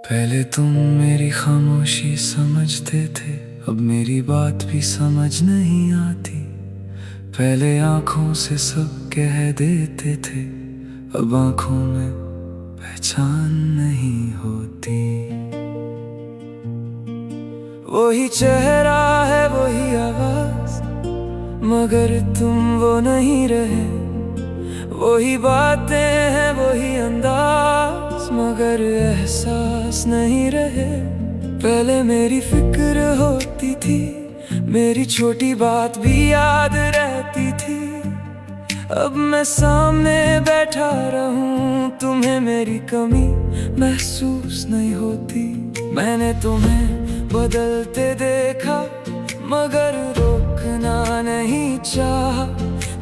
पहले तुम मेरी खामोशी समझते थे, अब मेरी बात भी समझ नहीं आती। पहले आंखों से सब कह देते थे, अब आंखों में पहचान नहीं होती। वही चेहरा है वही आवाज, मगर तुम वो नहीं रहे। वही बातें हैं वही अंदाज, मगर एहसास नहीं रहे। पहले मेरी फिक्र होती थी, मेरी छोटी बात भी याद रहती थी। अब मैं सामने बैठा रहूं, तुम्हें मेरी कमी महसूस नहीं होती। मैंने तुम्हें बदलते देखा, मगर रोकना नहीं चाहा।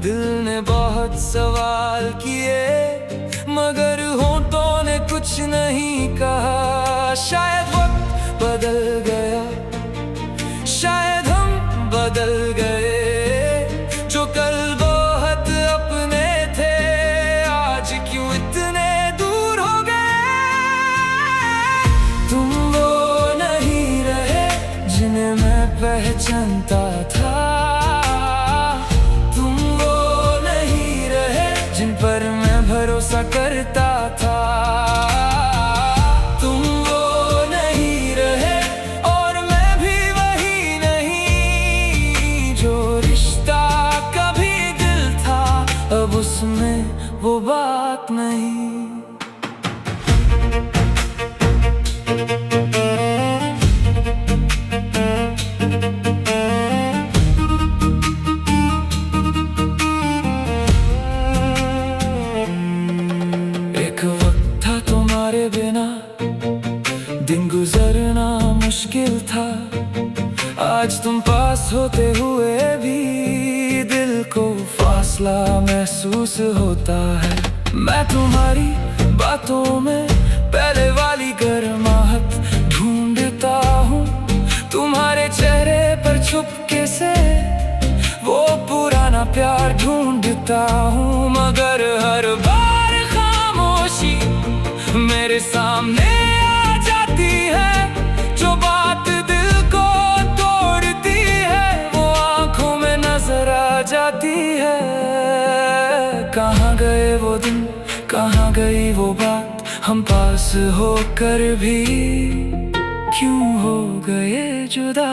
दिल ने बहुत सवाल किए, मगर होठों ने कुछ नहीं कहा। शायद वक्त बदल गया, शायद हम बदल गए। जो कल बहुत अपने थे, आज क्यों इतने दूर हो गए। तुम वो नहीं रहे जिन्हें मैं पहचानता था। तुम वो नहीं रहे जिन पर मैं भरोसा करता था। तुम वो नहीं रहे और मैं भी वही नहीं। जो रिश्ता कभी दिल था, अब उसमें वो बात नहीं। वक्त था तुम्हारे बिना दिन गुजरना मुश्किल था। आज तुम पास होते हुए भी दिल को फासला महसूस होता है। मैं तुम्हारी बातों में पहले वाली गर्माहट ढूंढता हूँ। तुम्हारे चेहरे पर छुपके से वो पुराना प्यार ढूंढता हूँ। मगर हर बार मेरे सामने आ जाती है। जो बात दिल को तोड़ती है, वो आंखों में नजर आ जाती है। कहाँ गए वो दिन, कहाँ गई वो बात, हम पास होकर भी क्यों हो गए जुदा।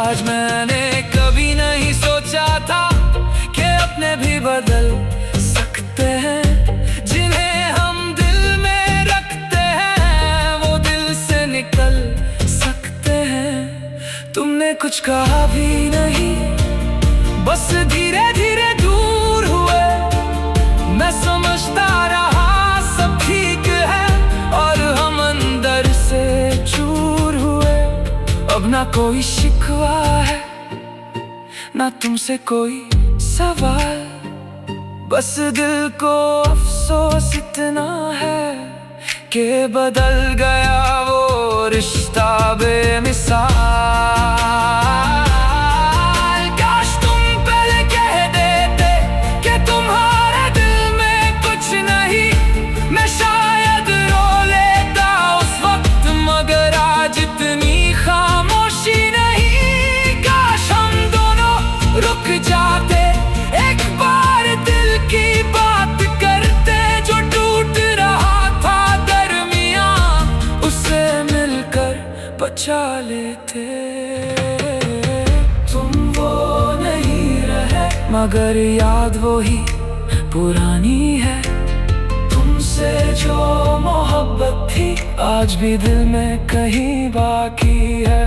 आज मैंने कभी नहीं सोचा था कि अपने भी बदल सकते हैं। तुमने कुछ कहा भी नहीं, बस धीरे धीरे दूर हुए। मैं समझता रहा सब ठीक है, और हम अंदर से चूर हुए। अब ना कोई शिकवा है, ना तुमसे कोई सवाल। बस दिल को अफसोस इतना है कि बदल गया वो रिश्ता बेमिसाल। काश तुम पहले कह देते कि तुम्हारे दिल में कुछ नहीं। मैं शायद रो लेता उस वक्त, मगर आज इतनी खामोशी नहीं। काश हम दोनों रुक जाते, एक बार दिल की बात करते। जो टूट रहा था दरमियां, उससे मिलकर बचा लेते। तुम वो नहीं रहे, मगर याद वही पुरानी है। तुमसे जो मोहब्बत थी, आज भी दिल में कहीं बाकी है।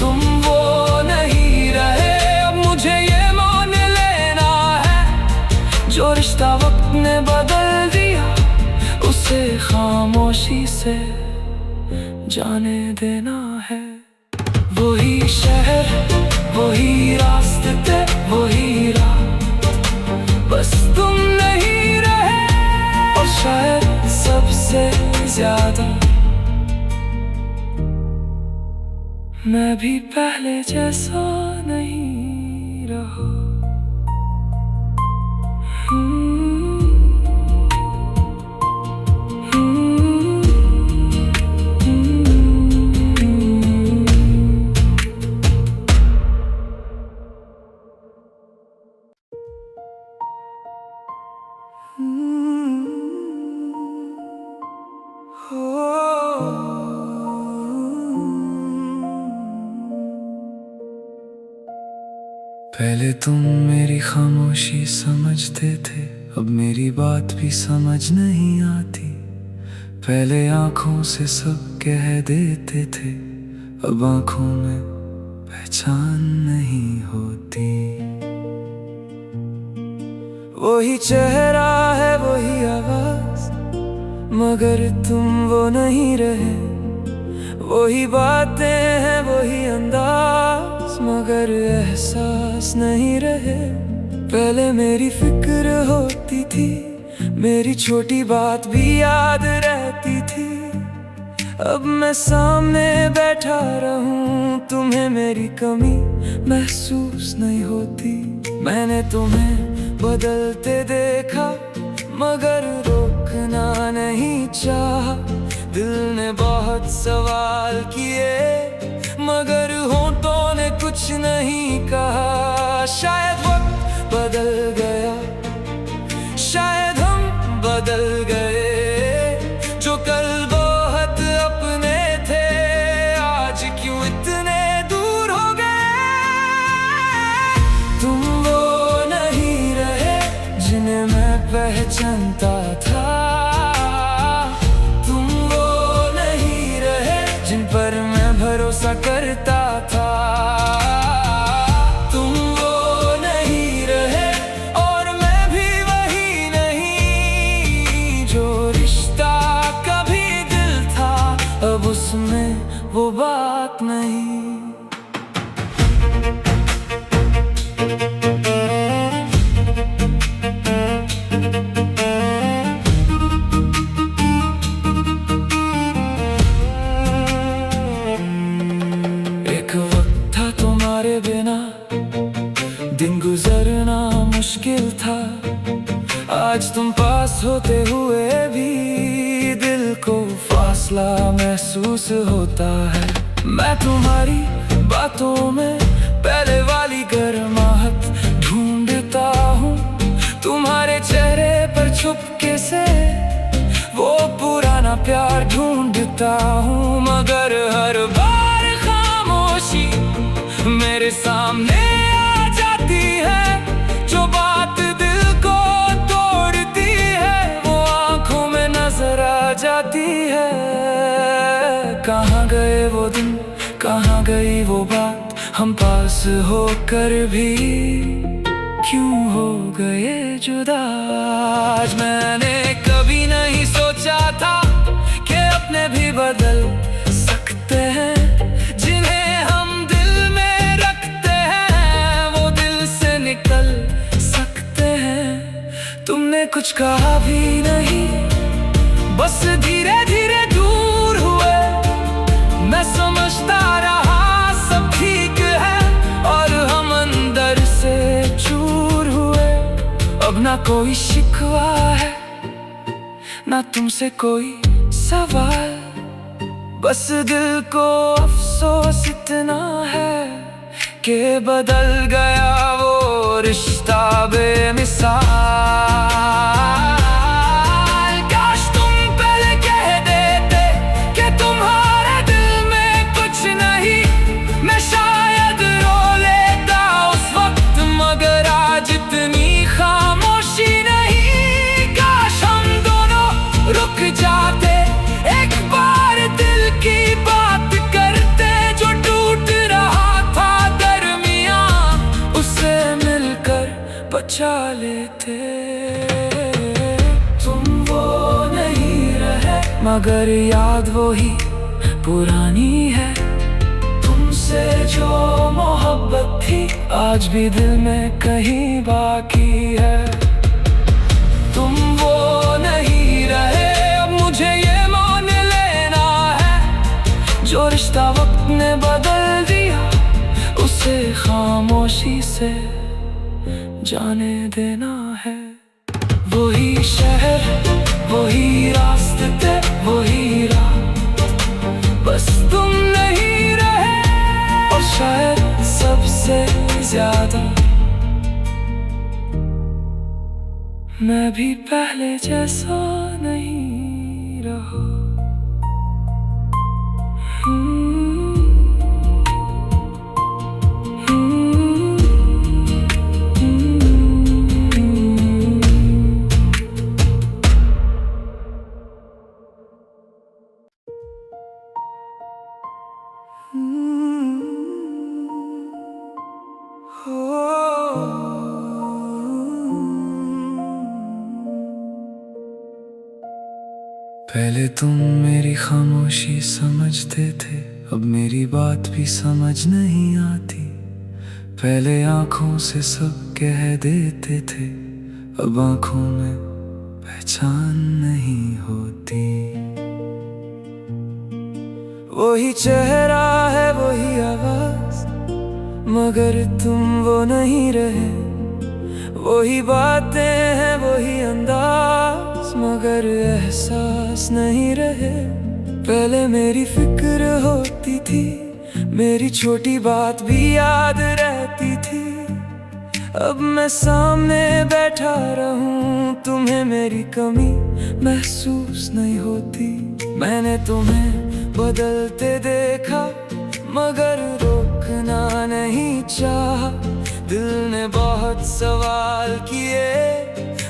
तुम वो नहीं रहे, अब मुझे ये मान लेना है। जो रिश्ता वक्त ने बदल दिया, उसे खामोशी से जाने देना है। वही शहर, वही रास्ते, वही रात, बस तुम नहीं रहे। और शायद सबसे ज्यादा मैं भी पहले जैसा नहीं रहा। पहले तुम मेरी खामोशी समझते थे, अब मेरी बात भी समझ नहीं आती। पहले आंखों से सब कह देते थे, अब आंखों में पहचान नहीं होती। वही चेहरा है वही आवाज, मगर तुम वो नहीं रहे। वही बातें हैं वही अंदाज, मगर एहसास नहीं रहे। पहले मेरी फिक्र होती थी, मेरी छोटी बात भी याद रहती थी। अब मैं सामने बैठा रहूं, तुम्हें मेरी कमी महसूस नहीं होती। मैंने तुम्हें बदलते देखा, मगर रोकना नहीं चाहा। दिल ने बहुत सवाल किए, मगर होठों ने कुछ नहीं कहा। शायद वक्त बदल गया, शायद हम बदल गए। जो कल बहुत अपने थे, आज क्यों इतने दूर हो गए। तुम वो नहीं रहे जिन्हें मैं पहचानता था। तुम वो नहीं रहे जिन पर मैं भरोसा करता था। तुम वो नहीं रहे और मैं भी वही नहीं। जो रिश्ता कभी दिल था, अब उसमें वो बात नहीं। एक वक्त था तुम्हारे बिना दिन गुजरना मुश्किल था। आज तुम पास होते हुए भी दिल को फासला महसूस होता है। मैं तुम्हारी बातों में पहले वाली गर्माहट ढूंढता हूँ। तुम्हारे चेहरे पर छुपके से वो पुराना प्यार ढूंढता हूँ। मगर हर बार खामोशी मेरे सामने आ जाती है। जो बात दिल को तोड़ती है, वो आंखों में नजर आ जाती है। कहाँ गए वो दिन, कहाँ गई वो बात, हम पास होकर भी क्यों हो गए जुदा। आज मैंने कभी नहीं सोचा था कि अपने भी बदल सकते हैं। जिन्हें हम दिल में रखते हैं, वो दिल से निकल सकते हैं। तुमने कुछ कहा भी नहीं, बस धीरे धीरे दूर हुए। मैं समझता रहा सब ठीक है, और हम अंदर से चूर हुए। अब ना कोई शिकवा है, ना तुमसे कोई सवाल। बस दिल को अफसोस इतना है कि बदल गया वो रिश्ता बेमिसाल। काश तुम पहले कह देते कि तुम्हारे दिल में कुछ नहीं, मैं शायद रो लेता उस वक्त। मगर आज इतनी खामोशी नहीं। काश हम दोनों रुक जाते, एक बार दिल की बात करते। जो टूट रहा था दरमियां, उसे मिलकर बचा लेते। तुम वो नहीं रहे, मगर याद वही पुरानी है। तुमसे जो मोहब्बत थी, आज भी दिल में कहीं बाकी है। तुम वो नहीं रहे, अब मुझे ये मान लेना है। जो रिश्ता वक्त ने बदल दिया, उसे खामोशी से जाने देना है। वही शहर, वही रास्ते, वही रात, बस तुम नहीं रहे। और शायद सबसे ज्यादा मैं भी पहले जैसा नहीं रहा। पहले तुम मेरी खामोशी समझते थे, अब मेरी बात भी समझ नहीं आती। पहले आंखों से सब कह देते थे, अब आंखों में पहचान नहीं होती। वही चेहरा है वही आवाज, मगर तुम वो नहीं रहे। वही बातें हैं वही अंदाज, मगर एहसास नहीं रहे। पहले मेरी फिक्र होती थी, मेरी छोटी बात भी याद रहती थी। अब मैं सामने बैठा रहूं, तुम्हें मेरी कमी महसूस नहीं होती। मैंने तुम्हें बदलते देखा, मगर रोकना नहीं चाहा। दिल ने बहुत सवाल किए,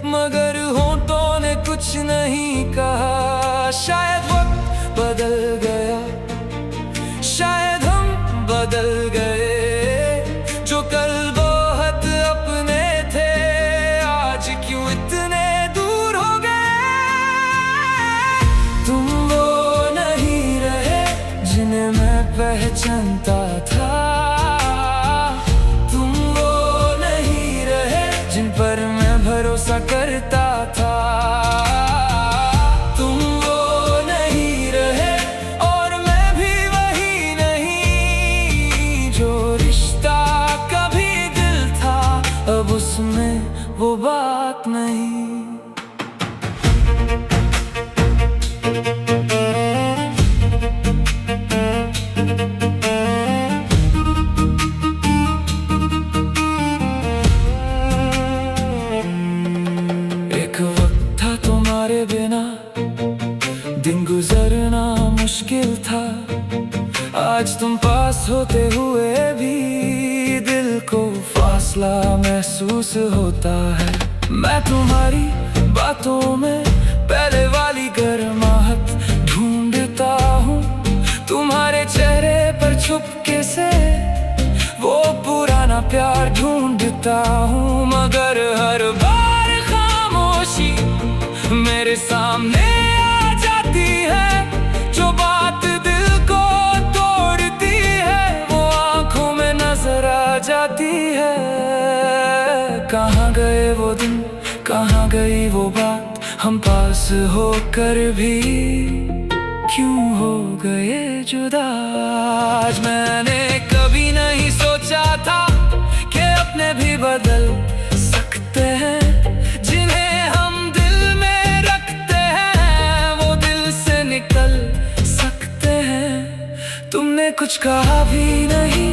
मगर होठों ने कुछ नहीं कहा। शायद वक्त बदल गया, शायद हम बदल गए। जो कल बहुत अपने थे, आज क्यों इतने दूर हो गए। तुम वो नहीं रहे जिन्हें मैं पहचानता था। तुम वो नहीं रहे जिन पर मैं भरोसा करता था। तुम वो नहीं रहे और मैं भी वही नहीं। जो रिश्ता कभी दिल था, अब उसमें वो बात नहीं। बिना दिन गुजरना मुश्किल था। आज तुम पास होते हुए भी दिल को फासला महसूस होता है। मैं तुम्हारी बातों में पहले वाली गर्माहट ढूंढता हूँ। तुम्हारे चेहरे पर चुपके से वो पुराना प्यार ढूंढता हूँ। मगर हर बार खामोशी मेरे सामने आ जाती है। जो बात दिल को तोड़ती है, वो आंखों में नजर आ जाती है। कहाँ गए वो दिन, कहाँ गई वो बात, हम पास होकर भी क्यों हो गए जुदा। आज मैंने कभी नहीं सोचा था कि अपने भी बदल सकते हैं। जिन्हें हम दिल में रखते हैं, वो दिल से निकल सकते हैं। तुमने कुछ कहा भी नहीं,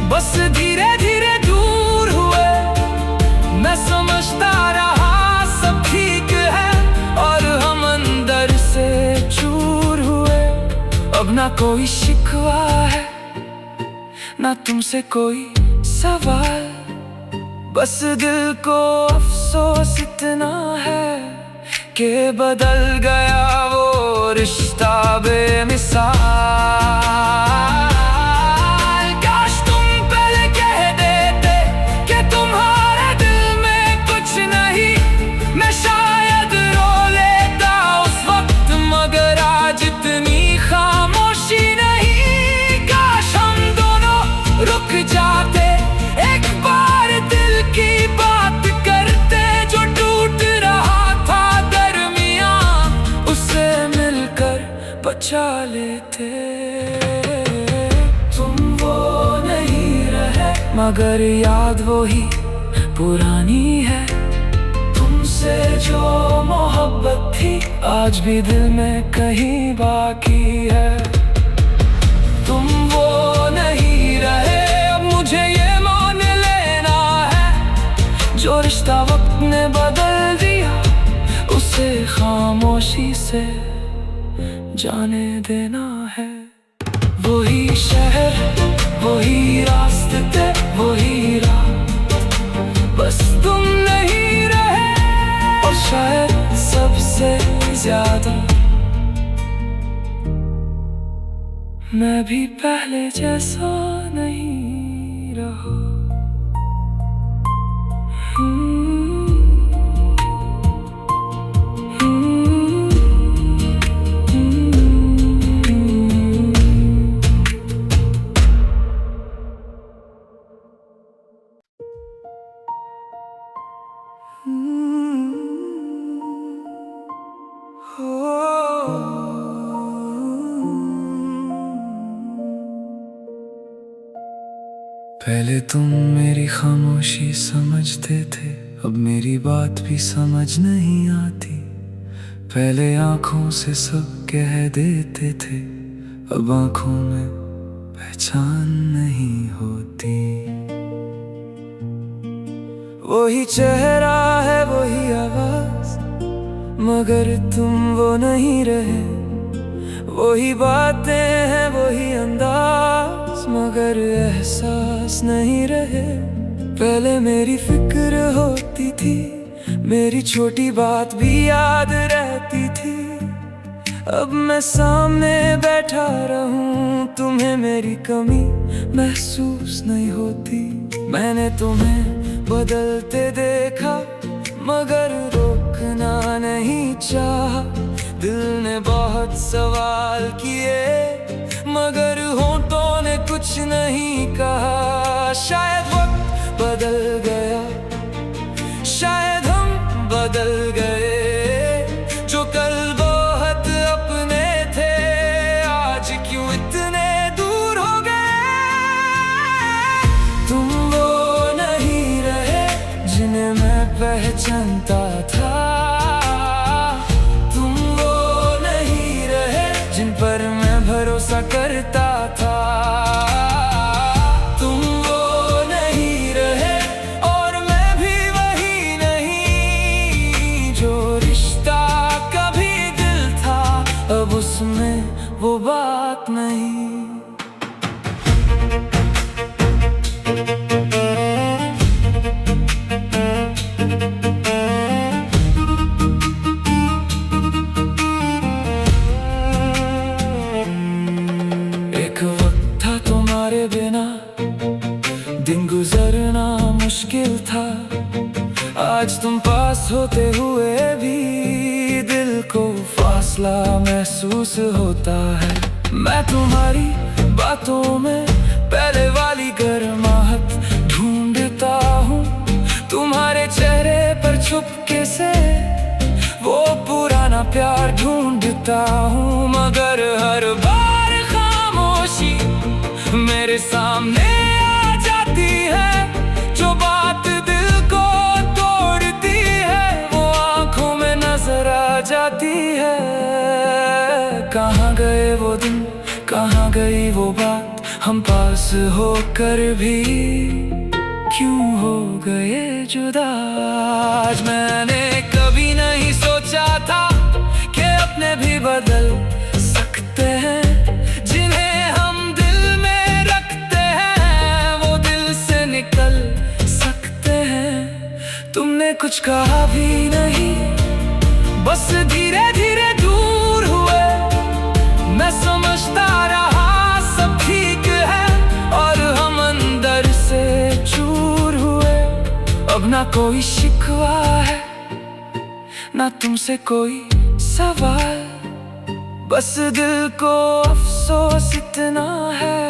बस धीरे धीरे दूर हुए। मैं समझता रहा सब ठीक है, और हम अंदर से चूर हुए। अब ना कोई शिकवा है, ना तुमसे कोई सवाल। बस दिल को अफसोस इतना है कि बदल गया वो रिश्ता बेमिसाल। काश तुम पहले कह देते कि तुम्हारे दिल में कुछ नहीं। मैं शायद रो लेता उस वक्त, मगर आज इतनी खामोशी नहीं। काश हम दोनों रुक जाते, एक बार दिल की बात करते। जो टूट रहा था दरमियां, उससे मिलकर बचा लेते। तुम वो नहीं रहे, मगर याद वही पुरानी है। तुमसे जो मोहब्बत थी, आज भी दिल में कहीं बाकी है। तुम वो नहीं रहे, अब मुझे ये मान लेना है। जो रिश्ता वक्त ने बदल दिया, उसे खामोशी से जाने देना है। वही शहर, वही रास्ते, वही रात, बस तुम नहीं रहे। और शायद सबसे ज्यादा मैं भी पहले जैसा नहीं रहा। पहले तुम मेरी खामोशी समझते थे, अब मेरी बात भी समझ नहीं आती। पहले आंखों से सब कह देते थे, अब आंखों में पहचान नहीं होती। वही चेहरा है वही आवाज, मगर तुम वो नहीं रहे। वही बातें हैं वही अंदाज, मगर एहसास नहीं रहे। पहले मेरी फिक्र होती थी, मेरी छोटी बात भी याद रहती थी। अब मैं सामने बैठा रहूं, तुम्हें मेरी कमी महसूस नहीं होती। मैंने तुम्हें बदलते देखा, मगर रोकना नहीं चाहा। दिल ने बहुत सवाल किए, मगर होठों ने कुछ नहीं कहा। शायद वक्त बदल गया, शायद हम बदल गए। जो कल बहुत अपने थे, आज क्यों इतने दूर हो गए। तुम वो नहीं रहे जिन्हें मैं पहचानता था। तुम वो नहीं रहे जिन पर मैं भरोसा करता था। तुम वो नहीं रहे और मैं भी वही नहीं। जो रिश्ता कभी दिल था, अब उसमें वो बात नहीं। बिना दिन गुजरना मुश्किल था। आज तुम पास होते हुए भी दिल को फासला महसूस होता है। मैं तुम्हारी बातों में पहले वाली गर्माहट ढूंढता हूँ। तुम्हारे चेहरे पर चुपके से वो पुराना प्यार ढूंढता हूँ। मगर हर बार खामोशी मेरे सामने आ जाती है। जो बात दिल को तोड़ती है, वो आंखों में नजर आ जाती है। कहाँ गए वो दिन, कहाँ गई वो बात, हम पास होकर भी क्यों हो गए जुदा। आज मैंने कभी नहीं सोचा था कि अपने भी बदल सकते हैं। जिन्हें हम निकल सकते हैं। तुमने कुछ कहा भी नहीं, बस धीरे धीरे दूर हुए। मैं समझता रहा सब ठीक है, और हम अंदर से चूर हुए। अब ना कोई शिकवा है, ना तुमसे कोई सवाल। बस दिल को अफसोस इतना है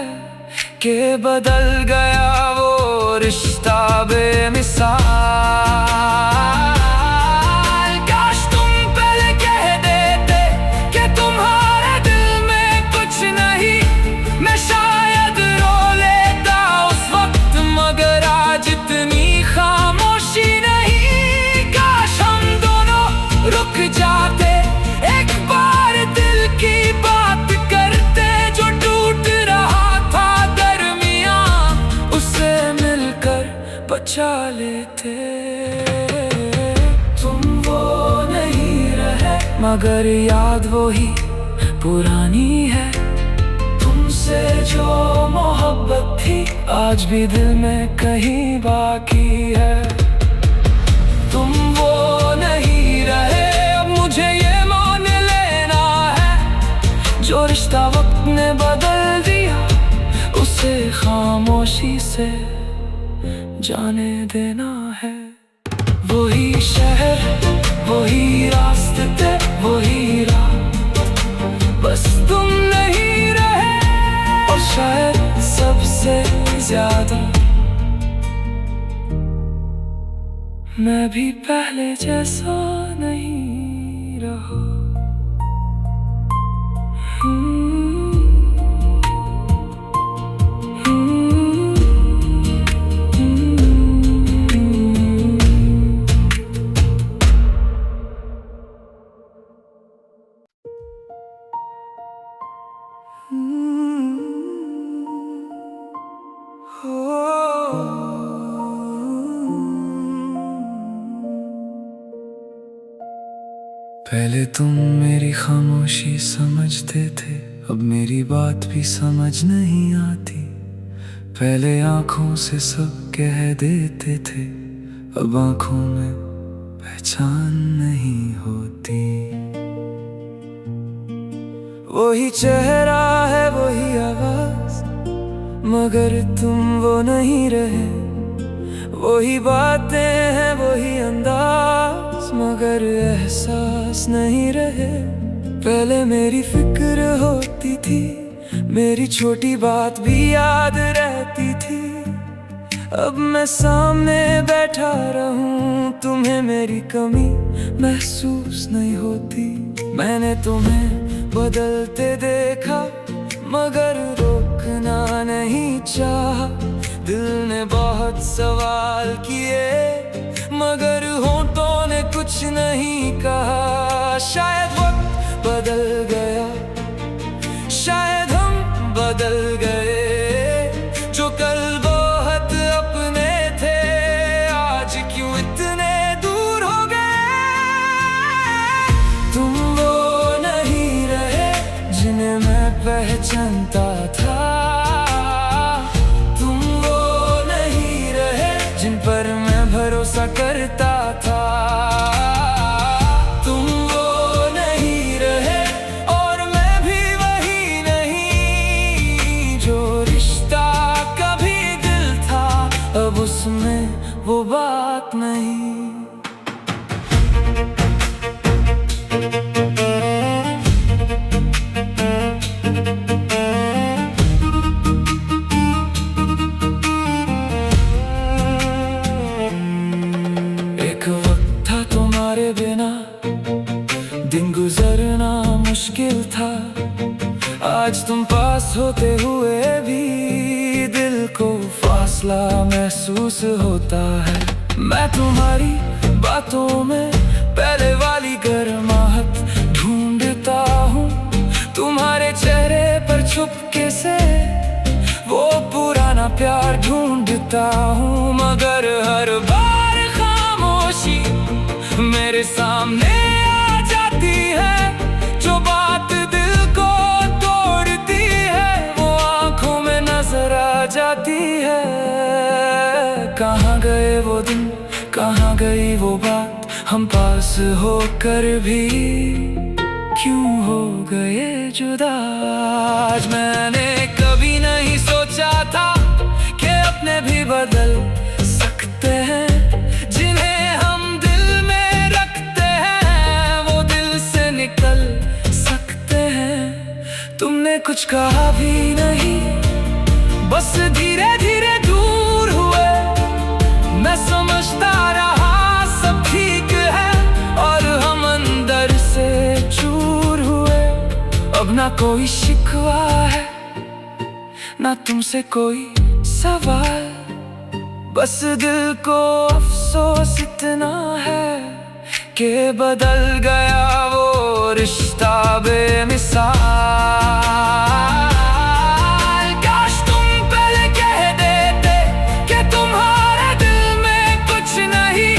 कि बदल गया वो रिश्ता बेमिसाल। काश तुम पहले कह देते कि तुम्हारे दिल में कुछ नहीं। मैं शायद रो लेता उस वक्त, मगर आज इतनी खामोशी नहीं। काश हम दोनों रुक जाते, एक बार दिल की बात करते। जो टूट रहा बचा लेते। तुम वो नहीं रहे, मगर याद वो ही पुरानी है। तुमसे जो मोहब्बत थी, आज भी दिल में कहीं बाकी है। तुम वो नहीं रहे, अब मुझे ये मान लेना है। जो रिश्ता वक्त ने बदल से जाने देना है। वही शहर, वही रास्ते, वही राह, बस तुम नहीं रहे। और शायद सबसे ज्यादा मैं भी पहले जैसा नहीं रहा। पहले तुम मेरी खामोशी समझते थे, अब मेरी बात भी समझ नहीं आती। पहले आंखों से सब कह देते थे, अब आंखों में पहचान नहीं होती। वही चेहरा है, वही आवाज, मगर तुम वो नहीं रहे। वही बातें हैं, वही अंदाज, मगर एहसास नहीं रहे। पहले मेरी फिक्र होती थी, मेरी छोटी बात भी याद रहती थी। अब मैं सामने बैठा रहूं, तुम्हें मेरी कमी महसूस नहीं होती। मैंने तुम्हें बदलते देखा, मगर रोकना नहीं चाहा। दिल ने बहुत सवाल किए, मगर होठों ने कुछ नहीं कहा। शायद वक्त बदल गया, शायद हम बदल गए। जो कल बहुत अपने थे, आज क्यों इतने दूर हो गए। तुम वो नहीं रहे जिन्हें मैं पहचानता था। पर मैं भरोसा करता था। तुम वो नहीं रहे और मैं भी वही नहीं। जो रिश्ता कभी दिल था, अब उसमें वो बात नहीं। दिन गुजरना मुश्किल था, आज तुम पास होते हुए भी दिल को फासला महसूस होता है। मैं तुम्हारी बातों में पहले वाली गर्माहट ढूंढता हूँ। तुम्हारे चेहरे पर चुपके से वो पुराना प्यार ढूंढता हूँ। मगर हर बार खामोशी मेरे सामने आ जाती है। जो बात दिल को तोड़ती है, वो आंखों में नजर आ जाती है। कहाँ गए वो दिन, कहाँ गई वो बात, हम पास होकर भी क्यों हो गए जुदा। आज मैंने कभी नहीं सोचा था कि अपने भी बदल सकते हैं। जिन्हें हम दिल में रखते हैं, वो दिल से निकल सकते हैं। तुमने कुछ कहा भी नहीं, बस धीरे धीरे दूर हुए। मैं समझता रहा सब ठीक है, और हम अंदर से चूर हुए। अब ना कोई शिकवा है, ना तुमसे कोई सवाल, बस दिल को अफसोस इतना है कि बदल गया वो रिश्ता बेमिसाल। काश तुम पहले कह देते कि तुम्हारे दिल में कुछ नहीं,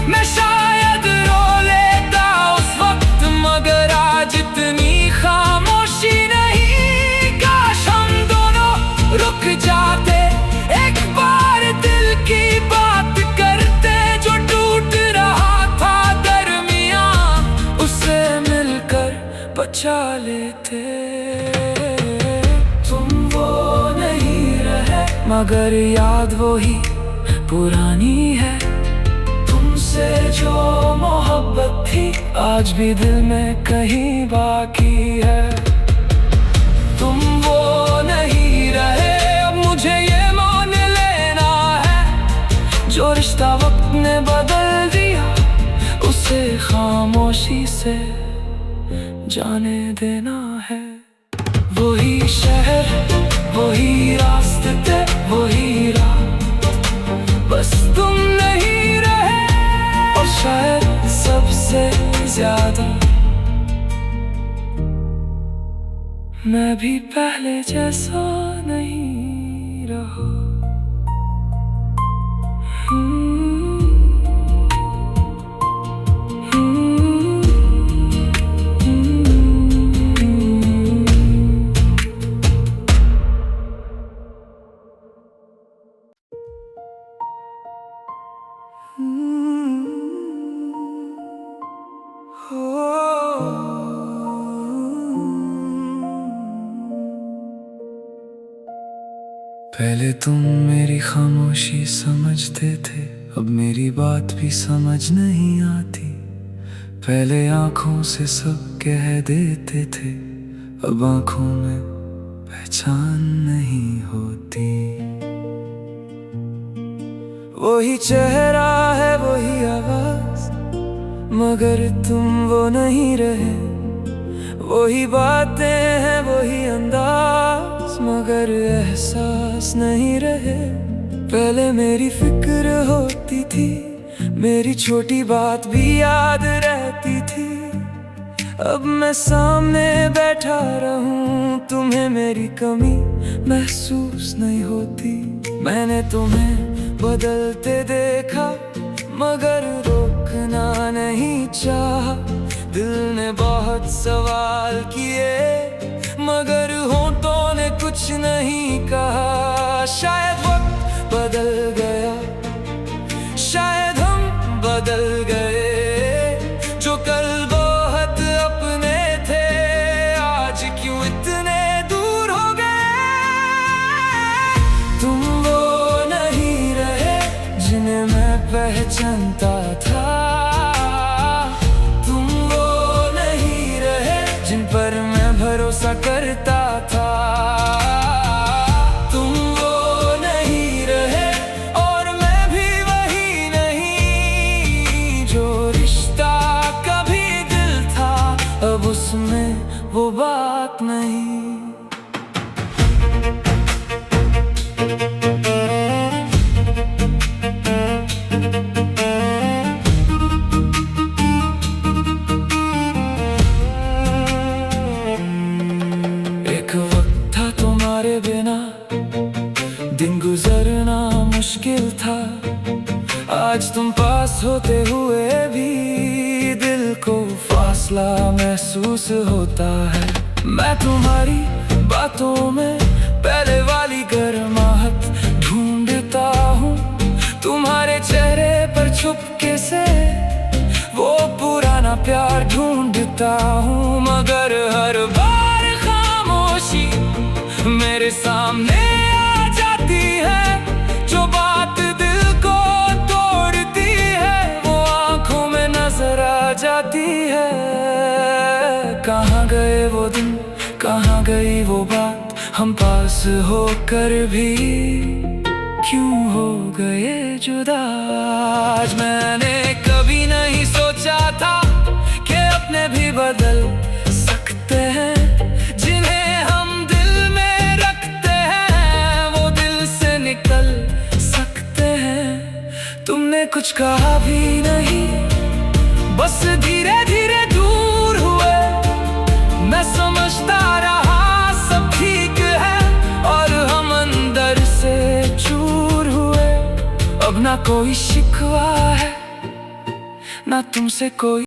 मैं शायद रो लेता उस वक्त। मगर आज इतनी खामोशी नहीं, काश हम दोनों रुक जाते, एक बार दिल की बात करते। जो टूट रहा था दरमियां, उसे मिलकर बचा लेते। मगर याद वही पुरानी है। तुमसे जो मोहब्बत थी आज भी दिल में कहीं बाकी है। तुम वो नहीं रहे अब मुझे ये मान लेना है। जो रिश्ता वक्त ने बदल दिया उसे खामोशी से जाने देना है। वही शहर, वही रास्ते, वही रात, बस तुम नहीं रहे। और शायद सबसे ज्यादा मैं भी पहले जैसा नहीं रहा। पहले तुम मेरी खामोशी समझते थे, अब मेरी बात भी समझ नहीं आती। पहले आंखों से सब कह देते थे, अब आंखों में पहचान नहीं होती। वही चेहरा है वही आवाज, मगर तुम वो नहीं रहे। वही बातें हैं वही अंदाज, मगर एहसास नहीं रहे। पहले मेरी फिक्र होती थी, मेरी छोटी बात भी याद रहती थी। अब मैं सामने बैठा रहूं, तुम्हें मेरी कमी महसूस नहीं होती। मैंने तुम्हें बदलते देखा मगर रोकना नहीं चाहा। दिल ने बहुत सवाल किए मगर होठों ने कुछ नहीं कहा। शायद वक्त बदल गया, शायद हम बदल गए। जो कल बहुत अपने थे आज क्यों इतने दूर हो गए। तुम वो नहीं रहे जिन्हें मैं पहचानता था। तुम वो नहीं रहे जिन पर मैं भरोसा करता था। तुम वो नहीं रहे और मैं भी वही नहीं। जो रिश्ता कभी दिल था अब उसमें वो बात नहीं। एक वक्त था तुम्हारे बिना दिन गुजरना मुश्किल था। आज तुम पास होते हुए भी दिल को फासला महसूस होता है। मैं तुम्हारी बातों में पहले वाली गर्माहट ढूंढता हूँ। तुम्हारे चेहरे पर चुपके से वो पुराना प्यार ढूंढता हूँ। मगर हर बार खामोशी मेरे सामने आ जाती है। जो बात दिल को तोड़ती है वो आंखों में नजर आ जाती है। कहाँ गए वो दिन, कहाँ गई वो बात, हम पास होकर भी क्यों हो गए जुदा। आज मैंने कभी नहीं सोचा था कि अपने भी बदल सकते हैं। जिन्हें हम दिल में रखते हैं वो दिल से निकल सकते हैं। तुमने कुछ कहा भी नहीं, बस धीरे धीरे दूर हुए। मैं समझता रहा सब ठीक है और हम अंदर से चूर हुए। अब ना कोई शिकवा है ना तुमसे कोई